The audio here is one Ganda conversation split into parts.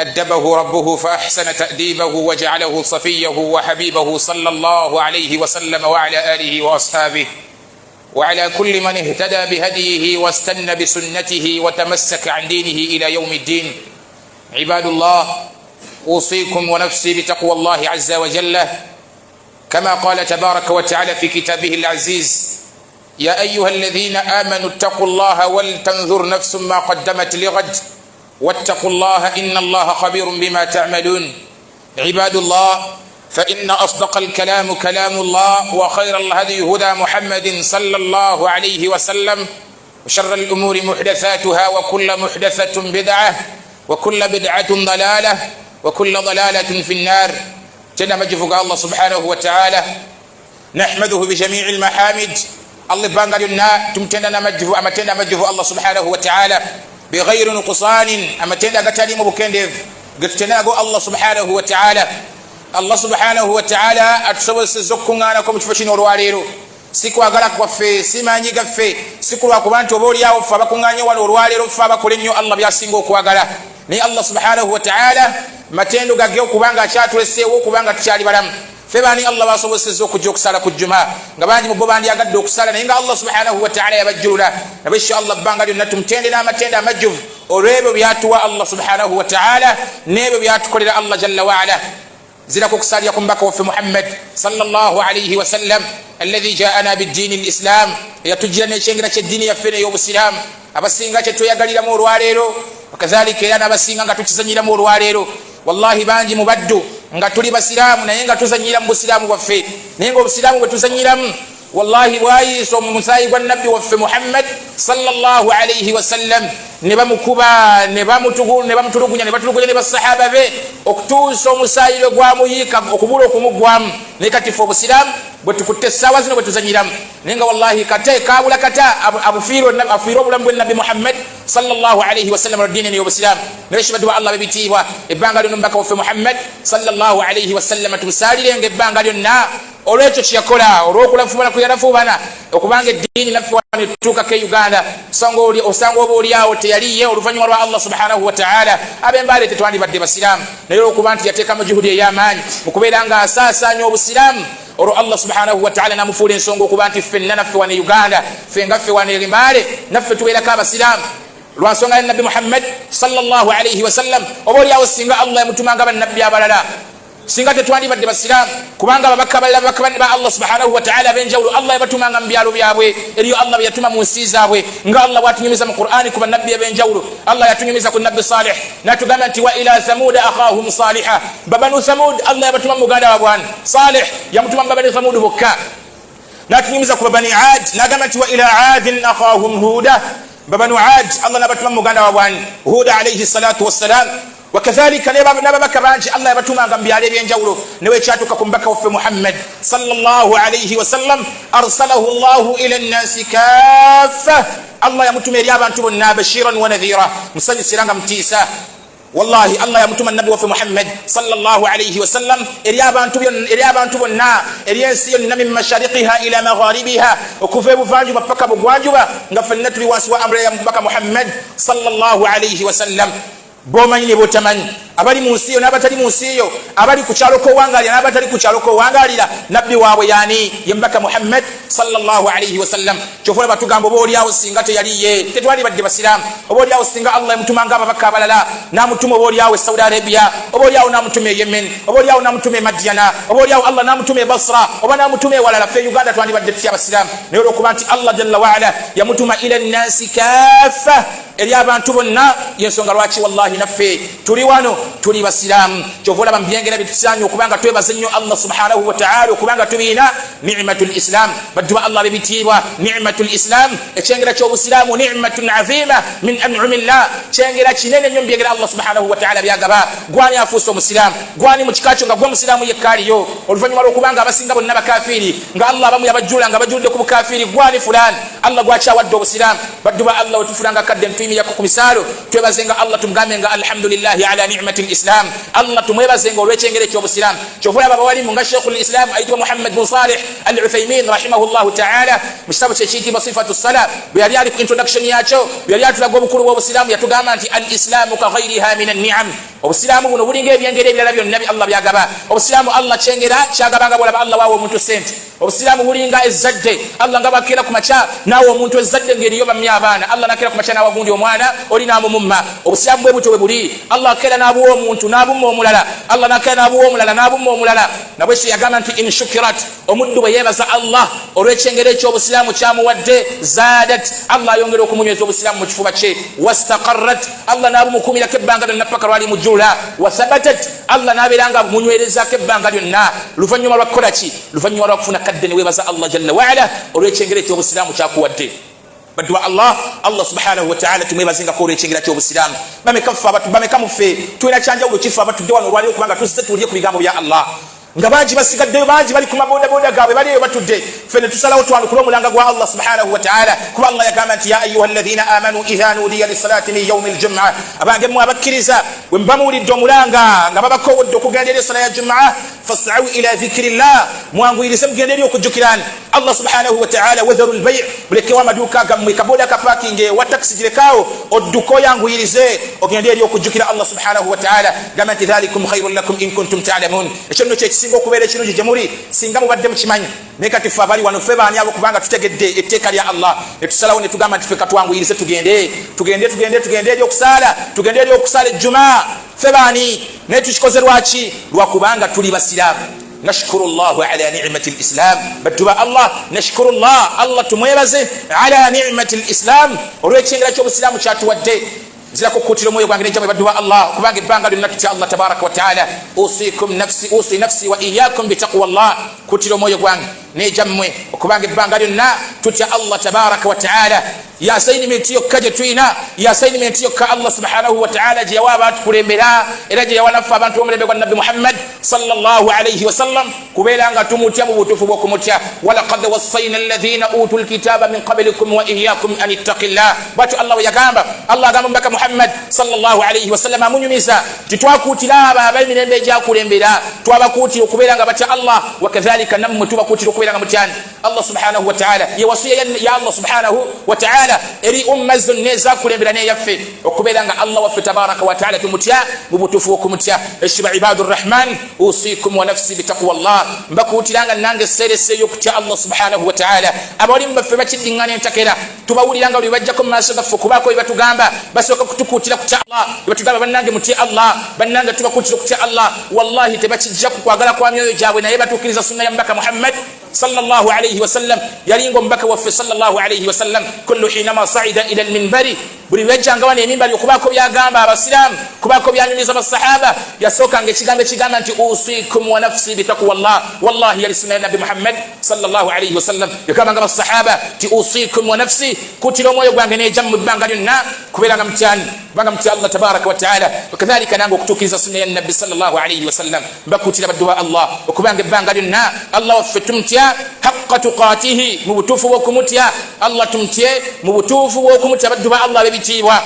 أدبه ربه فأحسن تأديبه وجعله صفيه وحبيبه صلى الله عليه وسلم وعلى آله وأصحابه وعلى كل من اهتدى بهديه واستنى بسنته وتمسك عن دينه إلى يوم الدين. عباد الله، أوصيكم ونفسي بتقوى الله عز وجل كما قال تبارك وتعالى في كتابه العزيز: يا أيها الذين آمنوا اتقوا الله ولتنظر نفس ما قدمت لغد واتقوا الله إن الله خبير بما تعملون. عباد الله، فإن أصدق الكلام كلام الله، وخير الهدي هدى محمد صلى الله عليه وسلم، وشر الأمور محدثاتها، وكل محدثة بدعة، وكل بدعة ضلالة، وكل ضلالة في النار. تنمجفك الله سبحانه وتعالى، نحمده بجميع المحامد. الله بانغالنا تمتنا مجفو أما تنا مجفو الله سبحانه وتعالى بغير نقصان، أما تنا قتالي مبكندف قتنا الله سبحانه وتعالى. الله سبحانه وتعالى أتصور سزكونا نكم تفشين ورwalero siku agala kwaffe simanyi gaffe siku lwakubantu oboolyawo ffe abakuŋŋaanye wano olwaleero ffe abakola ennyo Allah byasinga okwagala. naye Allah subhanahu wa ta'ala matendo gage okubanga akyatuleseewo okubanga tukyali balamu. ffe baani Allah basobozesezza okujja okusala ku juma nga bangi mu bo bandyagadde okusala naye nga Allah subhanahu wa ta'ala yabajjulula. nabo inshallah bbanga lyonna tumutende n'amatende amajjuvu olw'ebyo byatuwa Allah subhanahu wa ta'ala n'ebyo byatukolera Allah jalla waala. زلكو كسال يقوم بك وفي محمد صلى الله عليه وسلم الذي جاءنا بالدين الإسلام يتجرني شنغنا الدين يفني يوم السلام أبسينغا تتو يغالي لمور واليرو وكذلك أنا أبسينغا تتزني لمور واليرو. والله بانجي مبدو nga tuli basilamu naye nga tuzanyira mu busilamu bwaffe naye nga obusilamu bwe tuzanyiramu wallahi bwayiso mu musayi gwa nabbi waffe Muhammad sallallahu alayhi wasallam ne bamukuba ne bamutulugunya ne batulugunya ne basahaba be okutuusa omusayiro gwamuyika okubula okumugwamu. naye kati ffe obusilamu bwe tukutte essaawa zino bwe tuzanyiramu naye nga wallahi kate kabula kata afiire obulamu bwe nabbi Muhammad sallallahu alayhi wasallam oluddiini ni obusilamu. nebekibaddu ba Allah bebitiibwa ebbanga lyonna omubaka waffe Muhammad sallallahu alayhi wasallam tumusaalirenga ebbanga lyonna olwekyo kyeyakola olw'okulafuubana kuyalafuubana okubanga eddiini naffe wano etutuukako e Uganda osanga oba oliawo teyaliye oluvannyuma lwa Allah subhanahu wa ta'ala ab'embaale tetwandibadde basiraamu naye olw'okuba nti yateekamu juhudi ey'amaanyi mu kubeera nga asaasaanya obusiraamu olwo Allah subhanahu wa ta'ala namufuula ensonga okuba nti ffenna naffe wano e Uganda ffe nga ffe wano e Mbaale naffe tubeerako abasiraamu lwa nsonga ya nabbi Muhammad sallallahu alayhi wasallam. oba oliawo singa Allah yamutumanga bannabbi abalala singa tetwandibadde basiraamu kubanga ababaka abalala ba Allah subhanahu wa ta'ala ab'enjawulo Allah yabatumanga mu byalo byabwe eriyo Allah bye yatuma mu nsi zaabwe nga Allah bw'atunyumiza mu Qur'ani ku bannabbi ab'enjawulo. Allah yatunyumiza ku nabbi Salih n'atugamba nti wa ila thamuda akhahum saliha. babanu Thamud Allah yabatuma mu muganda waabwe Salih yamutuma mu babani Thamud bokka. n'atunyumiza ku babani Aad n'agamba nti wa ila aadin akhahum huda. babanu Aad Allah n'abatuma mu muganda waabwe Huda alayhi salatu wassalam. وكذلك نبابك بانجي الله يبتوما غمبيالي بينجاولو نويشاتك كمبك وفي محمد صلى الله عليه وسلم أرسله الله إلى الناس كافة. الله يمتوما ريابان تبنا بشيرا ونذيرا مسلي سيرانغا متيسا. والله الله يمتوما النبي وفي محمد صلى الله عليه وسلم ريابان تبنا ريانسيون من مشارقها إلى مغاربها وكفي بفانجو بفكا بغوانجو نفنت لواسوا أمر يمبك محمد صلى الله عليه وسلم. bomanyi ne botamanyi abali mu nsi yo n'abatali mu nsi yo abali ku kyalo ko wangalira n'abatali ku kyalo ko wangalira nabbi waabwe yani yembaka Muhammad sallallahu alayhi wasallam. kyofuna batugamba oba oliawo singa teyaliye tetwali badde basiraamu oba oliawo singa Allah yamutumanga ababaka abalala n'amutuma oba oliawo e Saudi Arabia oba oliawo n'amutuma e Yemen oba oliawo n'amutuma e Madiana oba oliawo Allah n'amutuma e Basra oba n'amutuma e walala ffe Uganda twandibadde tutya basiraamu naye olw'okuba nti Allah jalla waala yamutuma ila nnasi kaffa eri abantu bonna yensonga lwaki wallahi naffe tuli wano tuli basiraamu. kyova olaba mu byengera bitusaanye okubanga twebaza nnyo Allah subhanahu wa ta'ala okubanga tubiina ni'matul islam. baddu ba Allah bebitiibwa ni'matul islam ekyengera ky'obusiraamu ni'matun azima min an'umillah kyengera kinene nnyo mu byengera Allah subhanahu wa ta'ala byagaba. gwani afuusa omusiraamu gwani mu kika kyo nga gwe omusiraamu yekkaaliyo oluvannyuma lw'okubanga abasinga bonna bakafiri nga Allah abamu yabajjula nga bajjulidde ku bukafiri gwani fulani Allah gwakyawadde obusiraamu. baddu ba Allah wetufulanga kadde ntuyimira ku misaalo twebazenga Allah tumugambe nga alhamdulillahi ala ni'mati ni'mati al-islam. Allah tumwebaze ngolwechengere ky'obusiramu. Kyovula baba wali munga Shk al-Islam aitwa Muhammad bin Salih al-Uthaymin rahimahullahu ta'ala mu kitabu kye kiyitibwa Sifatu Salat bwe yali ali ku introduction yakyo bwe yali atulaga obukulu bw'obusiramu yatugamba nti al-islamu ka ghayriha min an-ni'am. Obusiramu buno bulinga ebyengeri ebirala byonna Allah byagaba. Obusiramu Allah kyengera kyagabanga bwolaba Allah waawo omuntu sente. Obusiramu bulinga ezzadde Allah nga bakira ku macha naawe omuntu ezzadde ngeriyo bamya abaana Allah nakira ku macha naawe gundi omwana oli naamumumma. Obusiramu bwe butyo bwe buli Allah akera n'abuwa omuntu n'abumma omulala Allah nakera n'abuwa omulala n'abumma omulala. Nabwe yagamba nti in shukirat omuddu bwe yeebaza Allah olw'ekyengero eky'obusiramu kyamuwadde zadat Allah ayongera okumunyweza obusiramu mu kifuba kye. Wastaqarrat Allah n'abumukuumirako ebbanga lyonna paka lwali mujjula. Wathabatat Allah n'abeeranga munywerezako ebbanga lyonna. Luvannyuma lwa kukola ki? Luvannyuma lwa kufuna kadde ne weebaza Allah jalla waala olw'ekyengero eky'obusiramu kyakuwadde. Baddu Allah subhanahu wa ta'ala tumwebazingako olw'ekyengera ky'obusiramu. Bameka muffe tulina kyanjawulo kifa abatudde wano olwaliwo kubanga tuzze tulye ku bigambo bya Allah nga bangi basigaddeyo bangi bali ku mabodaboda gaabwe baliyo batudde fene tusalawo twanukula omulanga gwa Allah subhanahu wa ta'ala kuba Allah yagamba nti ya ayuha alladhina amanu idha nudiya lisalati min yawmi aljum'a abange mu abakkiriza bwe mbamuwulidde omulanga nga babakowodde okugenda eri esala ya jum'a fas'au ila dhikrillah mwanguyirize mugende eri okujjukirani Allah subhanahu wa ta'ala wadharu albai' mulekewo amaduuka gammwe kaboda ka parking wa taxi girekawo odduko yanguyirize ogende eri okujjukira Allah subhanahu wa ta'ala gamba nti dhalikum khayrun lakum in kuntum ta'lamun ekyo singa okubeera ekirungi gye muli singa mubadde mukimanyi naye kati ffe abali wano ffe baani abo kubanga tutegedde etteeka lya Allah ne tusalawo ne tugamba nti ffe katwanguyirize tugende eri okusaala tugende eri okusaala ejjuma ffe baani naye tukikoze lwaki lwakubanga tuli basiraamu. نشكر الله على نعمة الإسلام بتبع الله نشكر الله تمويبزه على نعمة الإسلام ولويتشنغلا كيو الإسلام شاتودي زلكو كوتيرو مويو غانغي جامي بدوا الله كوبانغي بانغا دو نكتي الله تبارك وتعالى اوصي نفسي واياكم بتقوى الله كوتيرو مويو غانغي ني جامي كوبانغي بانغا دو نا توتي الله تبارك وتعالى يا سيدي متيو كاجي توينا يا سيدي متيو كا الله سبحانه وتعالى جوابات كولمبلا الى جي وانا فابانتو وملبه النبي محمد صلى الله عليه وسلم كوبيلانغا توموتيا بوتوفو بوكوموتيا ولقد وصينا الذين اوتوا الكتاب من قبلكم واياكم ان اتقوا الله باتو الله يغامبا الله غامبا محمد صلى الله عليه وسلم munyumisa titwakutira abamirembe gyakulembera twabakutira okubeeranga batya Allah wakadhalika namwe tubakutira okubeeranga mutyani Allah subhanahu wa ta'ala yewasiya ya Allah subhanahu wa ta'ala eri umma zonna ezakulembera neyaffe okubeeranga Allah waffe tabaraka wa ta'ala tumutya mu butuufu okumutya. Eshiba ibadur rahman usikum wa nafsi bitaqwa Allah mbakutiranga nange sereseyo okutya Allah subhanahu wa ta'ala. Abalimu baffe bakiddingana entakera tubawuliranga buli bajjako mu maaso gaffe okubaako bye batugamba basooka kutukutira kutya Allah batugamba bannange mutya Allah bannange tubakutira kutya Allah wallahi tebakijja ku kwagala kwa myoyo gyabwe naye batuukiriza sunna ya mbaka Muhammad sallallahu alayhi wa sallam yalingo mbaka waffe sallallahu alayhi wa sallam kullu hinama sa'ida ila al-minbari buli wejjanga wane emimbali okubaako byagamba abasiraamu kubaako byanyumiza abasahaba yasookanga ekigambo ekigamba nti usikum wa nafsi bitaqwa Allah. Wallahi yali sunna ya nabi Muhammad sallallahu alayhi wa sallam yakabanga abasahaba ti usikum wa nafsi kutira omwoyo gwange nejja mu bbanga lyonna kubeeranga mutyani kubanga mutya Allah tabaraka wa ta'ala. Wakadhalika nange okutuukiriza sunna ya nabi sallallahu alayhi wa sallam mbakutira baddu ba Allah okubanga ebbanga lyonna Allah waffe tumutya haqqa tuqatihi mu butuufu bw'okumutya Allah tumutye mu butuufu bw'okumutya baddu ba Allah bebitiibwa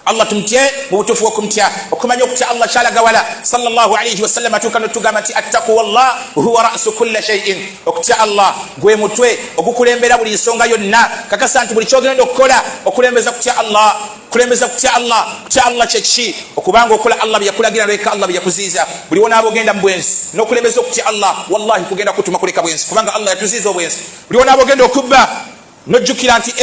Allah tumtye mu butuufu bw'okumutya okumanya okutya Allah kyalagawala sallallahu alayhi wa sallam atuuka n'otugamba nti attaqwa Allah huwa ra'su kulli shay'in okutya Allah gwe mutwe ogukulembera buli nsonga yonna kakasa nti buli kyogenda okukola okulembeza kutya Allah kutya Allah kyeki okubanga okola Allah byakulagira leka Allah byakuziiza buli wona abogenda mu bwenzi n'okulembeza okutya Allah wallahi kugenda kutuma kuleka bwenzi kubanga Allah yatuziiza obwenzi buli wona abogenda okubba nojjukira nti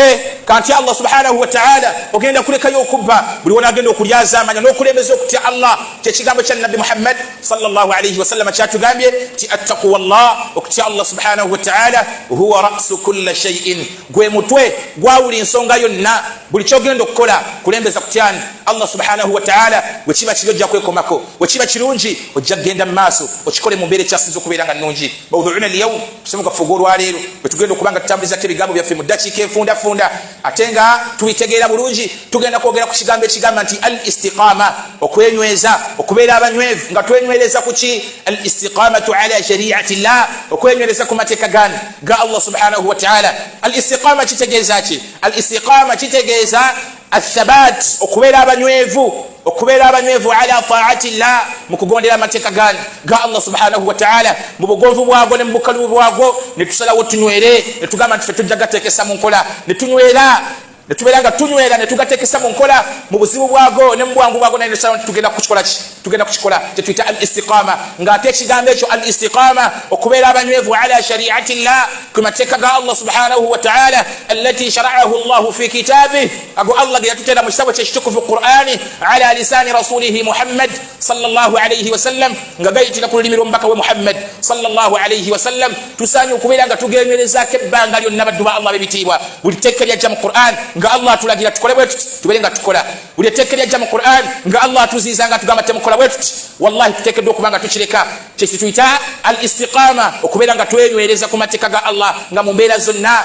kanti Allah subhanahu wa ta'ala ogenda kulekayo okubba buli wona agenda okulyaza amanya n'okulembeza okutya Allah kyekigambo kya nabi Muhammad sallallahu alayhi wa sallam kyatugambye ti attaqwa Allah okutya Allah subhanahu wa ta'ala huwa ra'su kulli shay'in gwe mutwe gwawuli nsonga yonna buli kyogenda okukola kulembeza kutyani Allah subhanahu wa ta'ala wekiba kiri ojja kwekomako wekiba kirungi ojja kgenda mu maaso okikole mu mbeera ekyasinza okubeera nga nnungi. Mawduuna al-yawm tusemuka fugo olwaleero bwetugenda okubanga tutambulizako ebigambo byaffe mu dakiika enfundafunda ate nga tubitegeera bulungi tugenda kwogera ku kigambo ekigamba nti al-istiqama okwenyweza okubeera abanywevu nga twenywereza ku ki al-istiqamatu ala shari'ati llah okwenywereza ku mateeka gani ga Allah subhanahu wa ta'ala. Al-istiqama kitegeeza ki? Al-istiqama kitegeeza athabat okubeera abanywevu okubera abanywevu ala taati llah mukugondera amateeka ga Allah subhanahu wa ta'ala mu bugonvu bwago ne mu bukalu bwago ne tusalawo tunywere ne tugamba nti tujja gateekesa mu nkola ne tunywera ne tuberanga tunywera ne tugateekesa mu nkola mu buzibu bwago ne mu bwangu bwago ne tusalawo tugenda kukikola tetuyita al istiqama ng'ate ekigambo ekyo al istiqama okubeera abanywevu ala shariati llah ku mateeka ga Allah subhanahu wa ta'ala allati shara'ahu Allah fi kitabih ago Allah ge yatutera mu kitabo kyekitukuvu Qur'ani ala lisani rasulihi Muhammad sallallahu alayhi wa sallam nga gayitira ku lulimi lw'omubaka we Muhammad sallallahu alayhi wa sallam tusaanye okubeera nga tugemerezako ebbanga lyonna baddu ba Allah bebitiibwa buli tteeka lyajja mu Qur'an nga Allah tulagira tukole bwe tuti tubere nga tukola buli tteeka lyajja mu Qur'an nga Allah tuziiza nga tugamba temukola bwe tuti wallahi tuteekeddwa okuba nga tukireka kyekituyita al istiqama okubeera nga twenywereza ku mateeka ga Allah nga mu mbeera zonna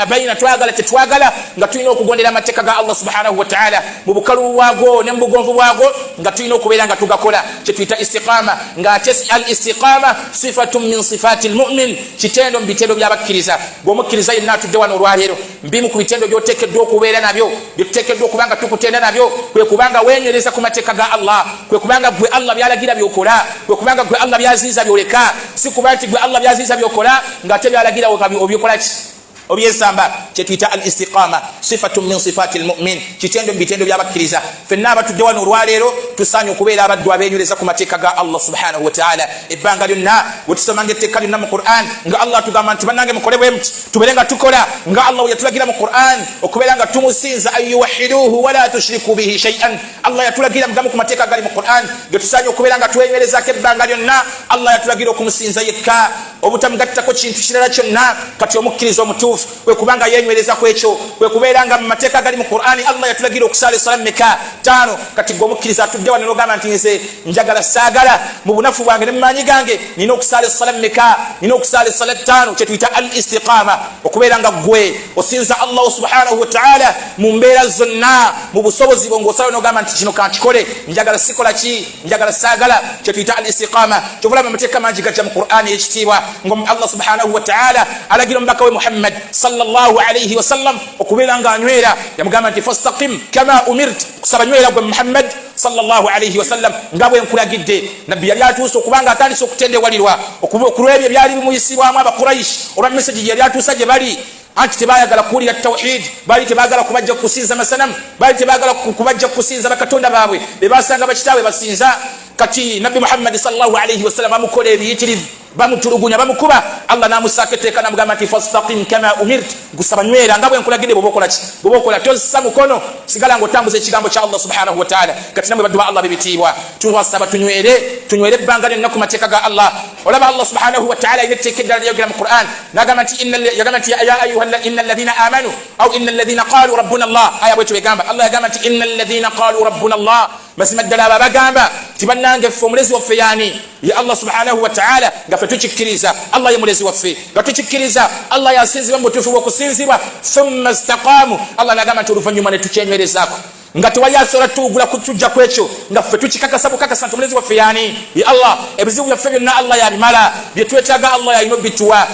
abayina twagala tetwagala nga tulina okugondera amateeka ga Allah subhanahu wa ta'ala mu bukalu bwago ne mu bugonvu bwago nga tulina okubeera nga tugakola kyetuyita istiqama nga ate al istiqama sifatun min sifati al mu'min kitendo mu bitendo by'abakkiriza bw'omukkiriza yenna atudde wano olwaleero mbimu ku bitendo by'oteekeddwa okubeera nabyo byetuteekeddwa okuba nga tukutenda nabyo kwe kubanga wenywereza ku mateeka ga Allah kwe kubanga gwe Allah byalagira byokola kwe kubanga gwe Allah byaziiza byoleka si kuba nti gwe Allah byaziiza byokola ng'ate byalagira obyokola ki obyesamba kyetuyita al istiqama sifatun min sifati al mu'min kitendo mu bitendo by'abakkiriza fenna abatudde wano olwaleero tusaanye okubeera abaddu abenywereza ku mateeka ga Allah subhanahu wa ta'ala ebbanga lyonna bwe tusomanga etteeka lyonna mu Qur'an nga Allah tugamba nti bannange mukole bwe muti tubeere nga tukola nga Allah yatulagira mu Qur'an okubeera nga tumusinza an yuwahhiduhu wala tushriku bihi shay'an Allah yatulagira mugamu ku mateeka gali mu Qur'an ge tusaanye okubeera nga twenywerezako ebbanga lyonna Allah yatulagira okumusinza yekka obutamugattako kintu kirala kyonna kati omukkiriza omutuufu kwe kubanga yenywereza kwekyo kwe kubeera nga mu mateeka gali mu Qur'ani Allah yatulagira okusala essala meka 5 kati gwe omukkiriza atudde wano n'ogamba nti nze njagala saagala mu bunafu bwange ne mu maanyi gange nina okusala essala meka nina okusala essala 5 kyetuyita al istiqama okubeera nga gwe osinza Allah subhanahu wa ta'ala mu mbeera zonna mu busobozi bwo ng'osala n'ogamba nti kino kankikole njagala sikola ki njagala saagala kyetuyita al istiqama kyovulaba amateeka mangi gajja mu Qur'ani ekitiibwa nga Allah subhanahu wa ta'ala alagira omubaka we Muhammad sallallahu alayhi wa sallam okubeera nga anywera yamugamba nti fastaqim kama umirt kusaba nywera gwe Muhammad sallallahu alayhi wa sallam nga bwe nkulagidde nabbi yali atuuse okubanga atandise okutendewalirwa okulwebyo byali bimuyisibwamu abakuraish olwa meseji yali atuusa gye bali anti tebaayagala kuwulira tawhid bali tebaagala kubajja kusinza masanamu bali tebaagala kubajja kusinza bakatonda baabwe be basanga bakitaabwe basinza kati nabbi Muhammad sallallahu alayhi wa sallam amukola ebiyitirivu bamutulugunya bamukuba Allah namusaka etteeka namugamba nti fastaqim kama umirt gusaba nywera nga bwe nkulagidde bwobokola ki bwobokola tossa mukono sigala ng'otambuza ekigambo kya Allah subhanahu wa ta'ala kati namwe baddu ba Allah bebitiibwa tubasaba tunywere ebbanga lyonna ku mateeka ga Allah olaba Allah subhanahu wa ta'ala ine etteeka eddala lyayogera mu Qur'an nagamba nti ya ayuha inna alladhina amanu aw inna alladhina qalu rabbuna Allah aya bwekyo begamba Allah yagamba nti inna alladhina qalu rabbuna Allah mazima ddala aba bagamba ti bannange ffe omulezi waffe yaani ya Allah subhanahu wa ta'ala nga ffe tukikkiriza Allah ye mulezi waffe nga tukikkiriza Allah yasinzibwa mu butuufu bw'okusinzibwa thumma istaqamu Allah nagamba nti oluvannyuma ne tukyenywerezaako nga tewali asobola tuugula kutujja kwekyo nga ffe tukikakasa bukakasa nti omulezi waffe yaani ya Allah ebizibu byaffe byonna Allah yabimala bye twetaaga Allah yalina obituwa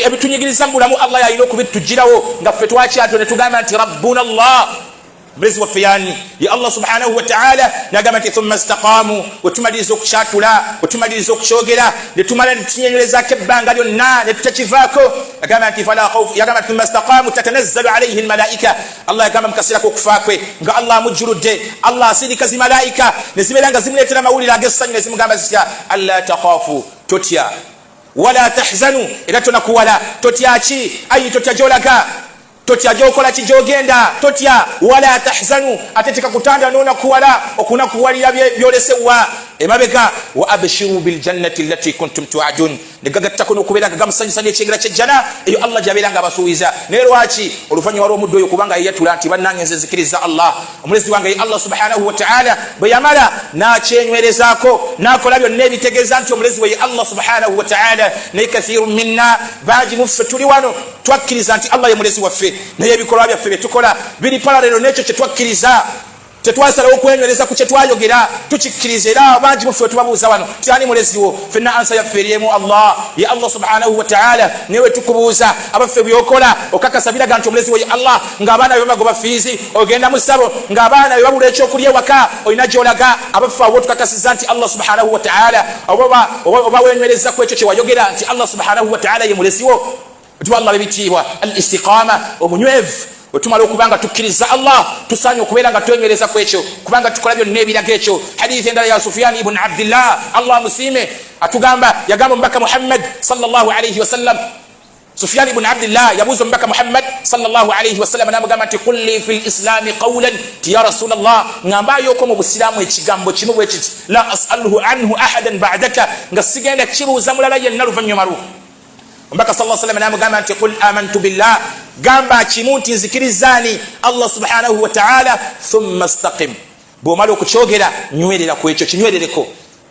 ebitunyigiriza mu bulamu Allah yalina okubitujjirawo nga ffe twakyatyo ne tugamba nti rabbuna Allah mulezi waffe yaani ya Allah subhanahu wa ta'ala nagamba nti thumma istaqamu wetumaliriza okukyatula wetumaliriza okukyogera ne tumala ne tunyenywerezaako ebbanga lyonna ne tutakivaako yagamba nti fala khawf yagamba thumma istaqamu tatanazzalu alayhi almalaika Allah yagamba mu kaseera k'okufa kwe nga Allah amujjuludde Allah asindika zimalaika ne zibeera nga zimuleetera amawulire ag'essanyu ne zimugamba zitya alla takhafu totya wala tahzanu era tonakuwala totya ki ayi totya gy'olaga totya gyokola kijogenda totya wala tahzanu atetika kutanda nona kuwala okuna kuwalira byolesewa emabega wa abshiru bil jannati allati kuntum tu'adun negagattako nokubera gamusanyusa n'ekyengera ky'ejjana eyo Allah jabeera nga abasuubiza naye lwaki oluvannyuma lw'omuddo oyo kubanga yeyatula nti bannange nze nzikiriza Allah omulezi wange ye Allah subhanahu wa ta'ala bwe yamala n'akyenywerezaako n'akola byonna ebitegeeza nti omulezi we ye Allah subhanahu wa ta'ala naye kathirun minna bangi muffe tuli wano twakkiriza nti Allah ye mulezi waffe naye ebikolwa byaffe bye tukola biri paralelo n'ekyo kye twakkiriza tetwasala okwenywereza ku kyetwayogera tukikkiriza era abangi mufe tubabuuza wano tyani muleziwo fenna ansa yaffeeryemu Allah ya Allah subhanahu wa ta'ala newe tukubuuza abaffe byokola okakasa biraga nti omuleziwo ye Allah ng'abaana be bagoba fiizi ogenda mu ssabo ng'abaana be babula ekyokulya ewaka olina gy'olaga abaffe abo tukakasiza nti Allah subhanahu wa ta'ala oba wenywereza ku ekyo kye wayogera nti Allah subhanahu wa ta'ala ye muleziwo tuwa Allah bebitiibwa al istiqama omunywevu otumala okubanga tukkiriza Allah tusanye okubeera nga twenywereza ku ekyo kubanga tukola byonna ebiraga ekyo hadithi endala ya Sufyan ibn Abdillah Allah musime atugamba yagamba mbaka Muhammad sallallahu alayhi wasallam Sufyan ibn Abdillah yabuuza mbaka Muhammad sallallahu alayhi wasallam namugamba nti qul li fil islam qawlan ya Rasulullah ngambayo ko mu busilamu ekigambo kimu bwe kiti la as'aluhu anhu ahadan ba'daka nga sigenda kibuuza mulala yenna luvannyuma lwo mbaka sallallahu alayhi wasallam namugamba nti qul amantu billah gamba kimunti nzikirizani Allah subhanahu wa ta'ala thumma istaqim bomalo kuchogera nywerera ku ekyo kinywerereko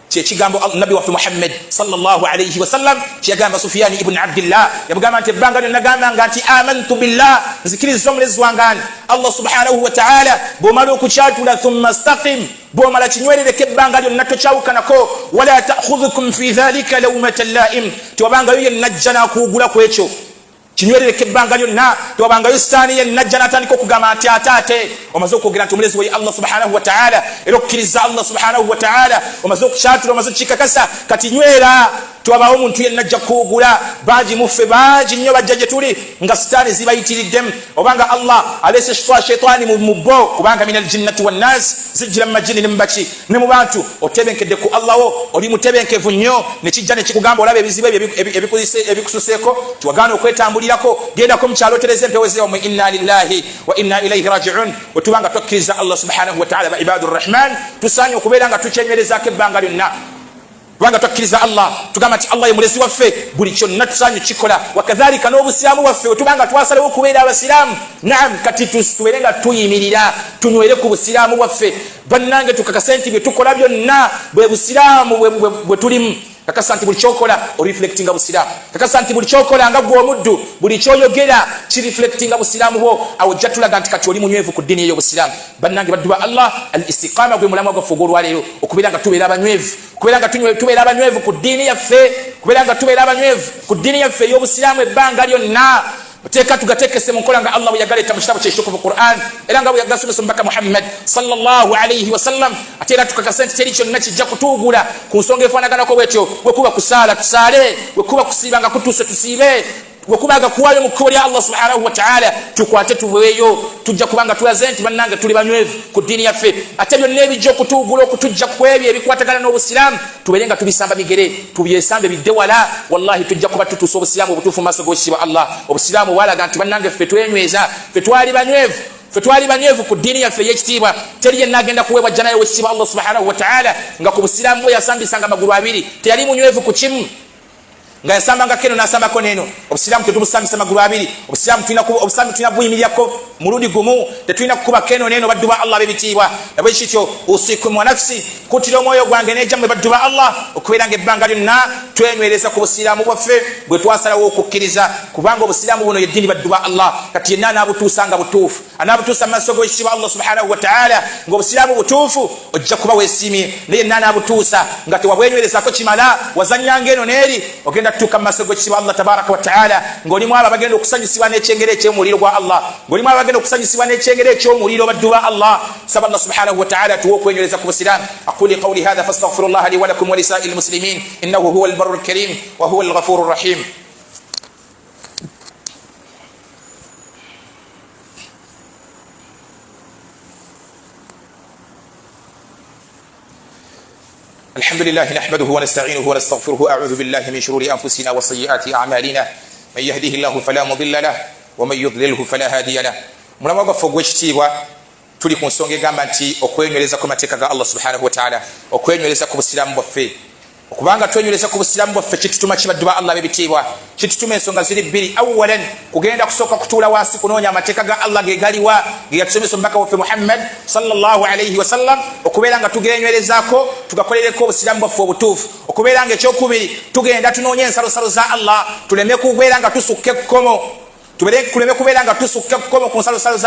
kigambo nabi wa Muhammad sallallahu alayhi wasallam kiyagamba Sufyan ibn Abdillah yabugamba nti banga nagamba ngati amantu billah nzikiriza omulezi wangani Allah subhanahu wa ta'ala bomalo kuchatula thumma istaqim bomala kinywerereke banga lyonna tokyawukanako wala ta'khudhukum fi dhalika lawmatan la'im tobanga yoye najjana kuugula ku ekyo kinywerereke banga lyonna tobanga yostani ye najjana atandika okugamba ati atate omaze okwogera nti omulezi wa Allah subhanahu wa ta'ala era okkiriza Allah subhanahu wa ta'ala omaze okukyatula omaze okukikakasa kati nywera twabawo omuntu yenna ajja kuwugula bangi muffe bangi nnyo bajja gye tuli nga sitaani zibayitiriddemu obanga Allah alese shaytaani mu bo kubanga minal jinnati wannas zijjira mu majini ne mu baki ne mu bantu otebenkedde ku Allah wo oli mutebenkevu nnyo ne kijja ne kikugamba olaba ebizibu ebikususeeko tiwagaana okwetambulirako gendako mu kyalo tereza empewo zeomwe inna lillahi wa inna ilayhi raji'un wetubanga tokkiriza Allah subhanahu wa ta'ala ba ibadur rahman tusaanye okubeera nga tukyenywerezaako ebbanga lyonna kubanga tukkiriza Allah tugamba nti Allah ye mulezi waffe buli kyonna tusaanye kikola wakadhalika n'obusiraamu bwaffe tubanga twasalawo okubeera abasiraamu naam kati tubeere nga tuyimirira tunywere ku busiraamu bwaffe bannange tukakase nti bye tukola byonna bwe busiraamu bwe tulimu kakasa nti buli kyokola oreflectinga busiraamu kakasa nti buli kyokola nga gwe omuddu buli kyoyogera kireflectinga busiraamu bwo awo ojja tulaga nti kati oli munywevu ku ddiini ey'obusiraamu bannange baddu ba Allah al istiqama gwe mulamwa gwaffe ogw'olwaleero okubeera nga tubeera abanywevu kubeera nga tubeera abanywevu ku ddiini yaffe kubeera nga tubeera abanywevu ku ddiini yaffe ey'obusiraamu ebbanga lyonna Teka tugatekese munkola nga Allah yagaleta mu kitabu ky'ekitukuvu Qur'an era nga yagasomesa mbaka Muhammad sallallahu alayhi wasallam atera tukakasente teri kyonna kijja kutuugula ku nsonga efaanaganako bwetyo wekuba kusaala tusaale wekuba kusiiba nga kutuuse tusiibe wekubaga kuwayo mu kkubo lya Allah subhanahu wa ta'ala tukwate tubeeyo tujja kubanga tulaze nti bannange tuli banywevu ku ddiini yaffe ate byonna ebijja okutuugula okutujja ku ebyo ebikwatagana n'obusiraamu tubeere nga tubisamba migere tubyesambe bidde wala wallahi tujja kuba tutuusa obusiraamu obutuufu mu maaso g'ekitiibwa Allah obusiraamu bwalaga nti bannange ffe twenyweza ffe twali banywevu ku ddiini yaffe ey'ekitiibwa teri yenna agenda kuweebwa jjanayo w'ekitiibwa Allah subhanahu wa ta'ala nga ku busiraamu bwe yasambisanga amagulu abiri teyali munywevu ku kimu nga yasambanga keno nasambako neno obusiraamu tetubusambisa magulu abiri obusiraamu tulina buyimirirako mulundi gumu tetulina kukuba keno neno baddu ba Allah bebitiibwa nabwe kityo usikum wa nafsi kutira omwoyo gwange nejamwe baddu ba Allah okubeera nga ebbanga lyonna twenywereza ku busiraamu bwaffe bwe twasalawo okukkiriza kubanga obusiraamu buno yeddiini baddu ba Allah kati yenna anaabutuusa nga butuufu anaabutuusa mu maaso g'ekitiibwa Allah subhanahu wa ta'ala ng'obusiraamu butuufu ojja kuba weesiimye naye yenna anaabutuusa nga tewabwenywerezako kimala wazannyanga eno n'eri ogenda tuka maaso g'ekitiibwa Allah tabaraka wa ta'ala ng'olimu abo abagenda okusanyusibwa n'ekyengere eky'omuliro gwa Allah ng'olimu abo abagenda okusanyusibwa n'ekyengere eky'omuliro baddu ba Allah saba Allah subhanahu wa ta'ala tuwe okwenywereza ku busiraamu aquli qawli hadha fastaghfirullaha li wa lakum wa lisa'il muslimin innahu huwal barrul karim wa huwal ghafurur rahim الحمد لله نحمده ونستعينه ونستغفره أعوذ بالله من شرور أنفسنا وسيئات أعمالنا من يهده الله فلا مضل له ومن يضلله فلا هادي له mulama gafogwe ekitiibwa tuli ku nsonga egamba nti okwenywereza ku mateeka ga Allah subhanahu wa ta'ala okwenywereza ku busiraamu bwaffe okubanga twenywereza ku busiraamu bwaffe kitutuma kibaddu ba Allah b'ebitiibwa kitutuma ensonga ziri bbiri awalan kugenda kusooka kutuula wansi kunoonya amateeka ga Allah ge galiwa ge yatusomesa omubaka waffe Muhammad sallallahu alayhi wasallam okubeera nga tugenywerezaako tugakolereko obusiraamu bwaffe obutuufu okubeera nga ekyokubiri tugenda tunoonya ensalosalo za Allah tuleme kubeera nga tusukka ekkomo kuleme kubeera nga tusukka kukoma ku nsalosalo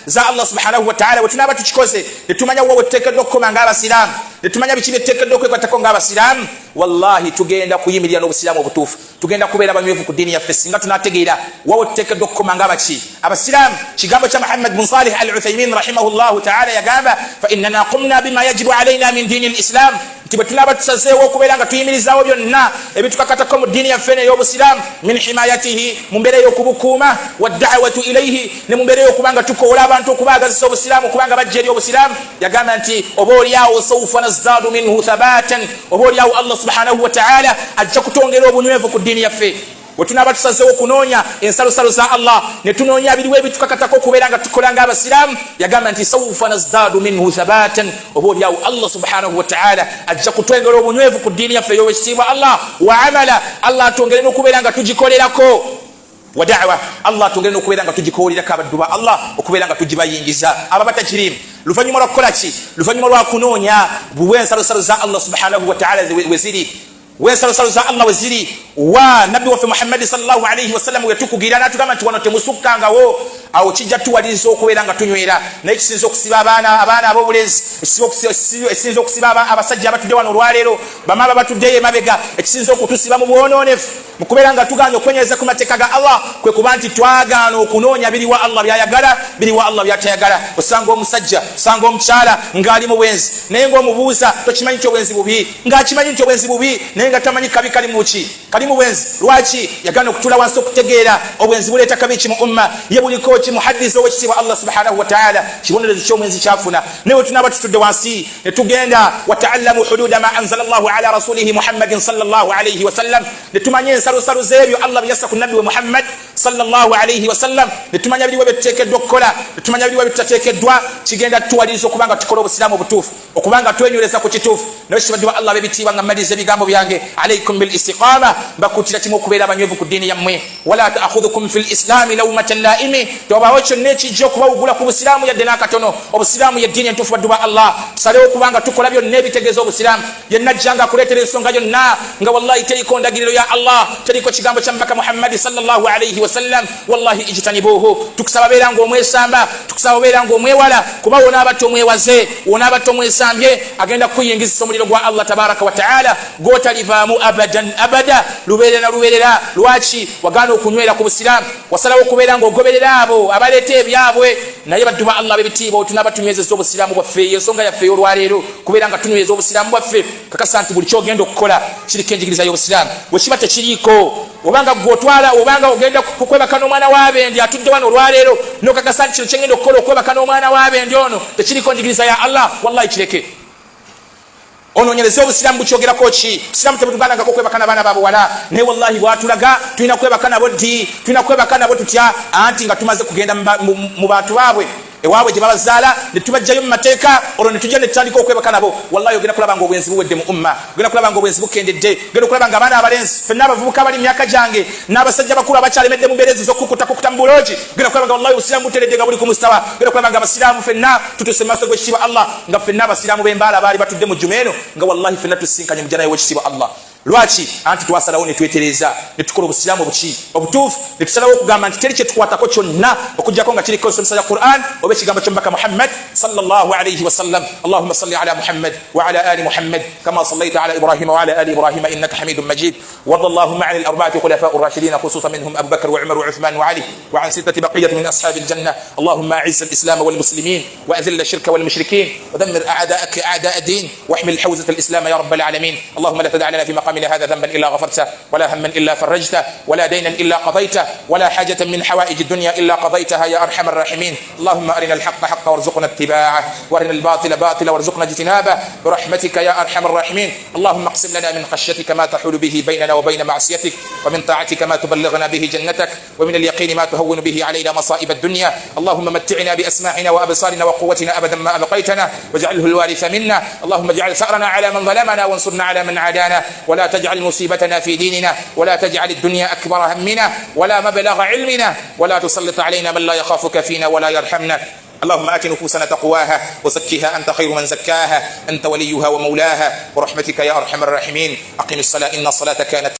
za Allah subhanahu wa ta'ala. Wetunaba tukikoze netumanya wo tekeddwa okukoma ng'abasiraamu, netumanya biki byetekeddwa okwekwatako ng'abasiraamu, wallahi tugenda kuyimirira n'obusiraamu obutuufu, tugenda kubeera banywevu ku ddiini yaffe singa tunategeera wawo tutekeddwa okukoma ng'abaki abasiraamu. Kigambo kya Muhammad bin Salih al-Uthaymin rahimahullahu ta'ala yagamba fa innana qumna bima yajibu alaina min dini al-islam, bwe tunaba tusazeewo okubeera nga tuyimirizaawo byonna ebitukakatako mu ddiini yaffe ey'obusiraamu, min himayatihi mu mbeera y'okubukuuma, wa da'watu ilayhi ne mu mbeera y'okuba nga tukoola abantu okubaagazisa obusiraamu kubanga bajja eri obusiraamu. Yagamba nti obaolyawo sawfa nazdaadu minhu thabatan, obaolyawo Allah subhanahu wa ta'ala ajja kutongera obunywevu ku ddiini yaffe. Bwe tunaba tusazeewo okunoonya ensalosalo za Allah ne tunoonya biriwo ebitukakatako okubeera nga tukola ng'abasiraamu, yagamba nti sawfa nazdaadu minhu thabatan, obaolyawo Allah subhanahu wa ta'ala ajja kutwengera obunywevu ku ddiini yaffe ey'owekitiibwa Allah. Wa amala, Allah atwongere n'okubeera nga tugikolerako. Wa da'wa, Allah atwongere n'okubeera nga tugikolerako abaddu ba Allah, okubeera nga tugibayingiza abo batakirimu. Luvannyuma lwa kukola ki? Luvannyuma lwa kunoonya buwe ensalosalo za Allah subhanahu wa ta'ala weziri, wensalosalo za Allah weziri, wa nabbi waffe Muhammad sallallahu alayhi wasallam wetukugira natugamba nti wano temusukkangawo. Awo kijja tuwaliriza okubeera nga tunywera, naye kisinza okusiba abaana ab'obulenzi, ekisinza okusiba abasajja abatudde wano olwaleero, bamaba batuddeyo emabega, ekisinza okutusiba mu bwonoonefu mu kubeera nga tugaanye okwenyereza ku mateeka ga Allah, kwe kuba nti twagaana okunoonya biri wa Allah byayagala, biri wa Allah byatayagala. Osanga omusajja, osanga omukyala ng'ali mu bwenzi, naye ng'omubuuza tokimanyi nti obwenzi bubi, ng'akimanyi nti obwenzi bubi naye nga tamanyi kabi kali muki, kali mu bwenzi. Lwaki? Yagaana okutula wansi okutegeera obwenzi buleeta kabi ki mu umma. Ye buliko ki muhaddisi owekitiibwa Allah subhanahu wa ta'ala kibonerezo ky'omwenzi kyafuna. Naye tunaba tutudde wansi ne tugenda wata'allamu hududa ma anzala Allahu ala rasulihi Muhammadin sallallahu alayhi wa sallam, ne tumanya ensalosalo z'ebyo Allah byassa ku nabbi we Muhammad sallallahu alayhi wa sallam, ne tumanya biriwo byetuteekeddwa okukola, ne tumanya biriwo byetutateekeddwa. Kigenda tuwaliriza okuba nga tukola obusiraamu obutuufu, okuba nga twenywereza ku kituufu. Naye kibadde wa Allah bebitiibwa nga mmaliza ebigambo byange, alaykum bil istiqama, mbakutira kimu okubeera abanywevu ku ddiini yammwe. Wala ta'khudhukum fil islami lawmatan laimi, tobawo kyonna ekijja okubawugula ku busiraamu yadde n'akatono. Obusiraamu ye ddiini entuufu baddu ba Allah, tusalewo okubanga tukola byonna ebitegeeza obusiraamu. Yenna ajjanga akuleetera ensonga yonna nga wallahi teriko ndagiriro ya Allah, teriko kigambo kya mbaka Muhammadi sallallahu alayhi wa sallam, wallahi ijtanibuhu. Tukusaba beera ng'omwesamba, tukusaba beera ng'omwewala, kuba wonaabadde omwewaze, wonaabadde omwesambye, agenda kukuyingizisa omuliro gwa Allah tabaraka wa ta'ala gw'otalivaamu abadan abada, lubeerera na lubeerera. Lwaki? Wagaana okunywera ku busiraamu, wasalawo okubeera ng'ogoberera abo abaleeta ebyabwe. Naye baddu ba Allah bebitiibwa tunaba tunywezeza obusiraamu bwaffe, ensonga yaffe ey'olwaleero kubeera nga tunyweza obusiraamu bwaffe. Kakasa nti buli kyogenda okukola kiriko enjigiriza y'obusiraamu. Wekiba tekiriiko, obanga gwotwala, obanga ogenda kukwebaka n'omwana w'abendi atudde wano olwaleero n'okakasa nti kino kyengenda okukola okwebaka n'omwana w'abendi ono tekiriko njigiriza ya Allah, wallahi kireke. Onoonyereza obusiraamu bukyogerako ki? Obusiraamu tebutugandangako okwebaka n'abaana babuwala, naye wallahi bwatulaga tulina kwebaka nabo ddi, tulina kwebaka nabo tutya, anti nga tumaze kugenda mu bantu baabwe ewaabwe gye babazaala ne tubajjayo mu mateeka, olwo ne tujja ne tutandika okwebaka nabo. Wallahi ogenda kulaba nga obwenzi buwedde mu umma, ogenda kulaba nga obwenzi bukendedde, ogenda kulaba nga abaana abalenzi, ffenna abavubuka abali mu myaka gyange n'abasajja bakulu abakyalemedde mu mbeerezi z'okukuta mu buloogi, ogenda kulaba nga wallahi obusiraamu buteredde nga buli ku mustawa. Ogenda kulaba nga abasiraamu ffenna tutuse mu maaso g'ekitiibwa Allah, nga ffenna abasiraamu b'embaala baali batudde mu juma eno, nga wallahi ffenna tusisinkanye mu jjanayo w'ekitiibwa Allah. Lwaki? Anti twasalawo ne twetereza ne tukola obusiraamu obutuufu, ne tusalawo okugamba nti teri kye tukwatako kyonna okuggyako nga kiriko ensomesa ya Qur'an oba ekigambo ky'omubaka Muhammad sallallahu alayhi wa sallam. Allahumma salli ala Muhammad wa ala ali Muhammad kama sallaita ala Ibrahim wa ala ali Ibrahim innaka hamidun majid. Warda Allahumma an al-arba'ati khulafa'i ar-rashidin khususan minhum Abu Bakr wa Umar wa Uthman wa Ali wa an sittati baqiyati min ashab al-jannah. Allahumma a'izz al-islam wal muslimin wa adhill ash-shirka wal mushrikin wa dammir a'da'aka a'da' ad-din wa ahmil hawzat al-islam ya rabbal alamin. Allahumma la tad'a lana fi maqamina hadha dhanban illa غفرته ولا هما إلا فرجته ولا دينا إلا قضيته ولا حاجة من حوائج الدنيا إلا قضيتها يا أرحم الراحمين. اللهم أرنا الحق حقا وارزقنا اتباعه وأرنا الباطل باطلا وارزقنا اجتنابه برحمتك يا أرحم الراحمين. اللهم اقسم لنا من خشيتك ما تحول به بيننا وبين معصيتك ومن طاعتك ما تبلغنا به جنتك ومن اليقين ما تهون به علينا مصائب الدنيا. اللهم متعنا بأسماعنا وأبصارنا وقوتنا أبدا ما أبقيتنا واجعله الوارث منا. اللهم اجعل ثأرنا على من ظلمنا وانصرنا على من عادانا ولا تجعل مصيبتنا في ديننا ولا تجعل الدنيا أكبر همنا ولا مبلغ علمنا ولا تسلط علينا من لا يخافك فينا ولا يرحمنا. اللهم آت نفوسنا تقواها وزكها أنت خير من زكاها أنت وليها ومولاها برحمتك يا أرحم الراحمين. أقم الصلاة إن الصلاة كانت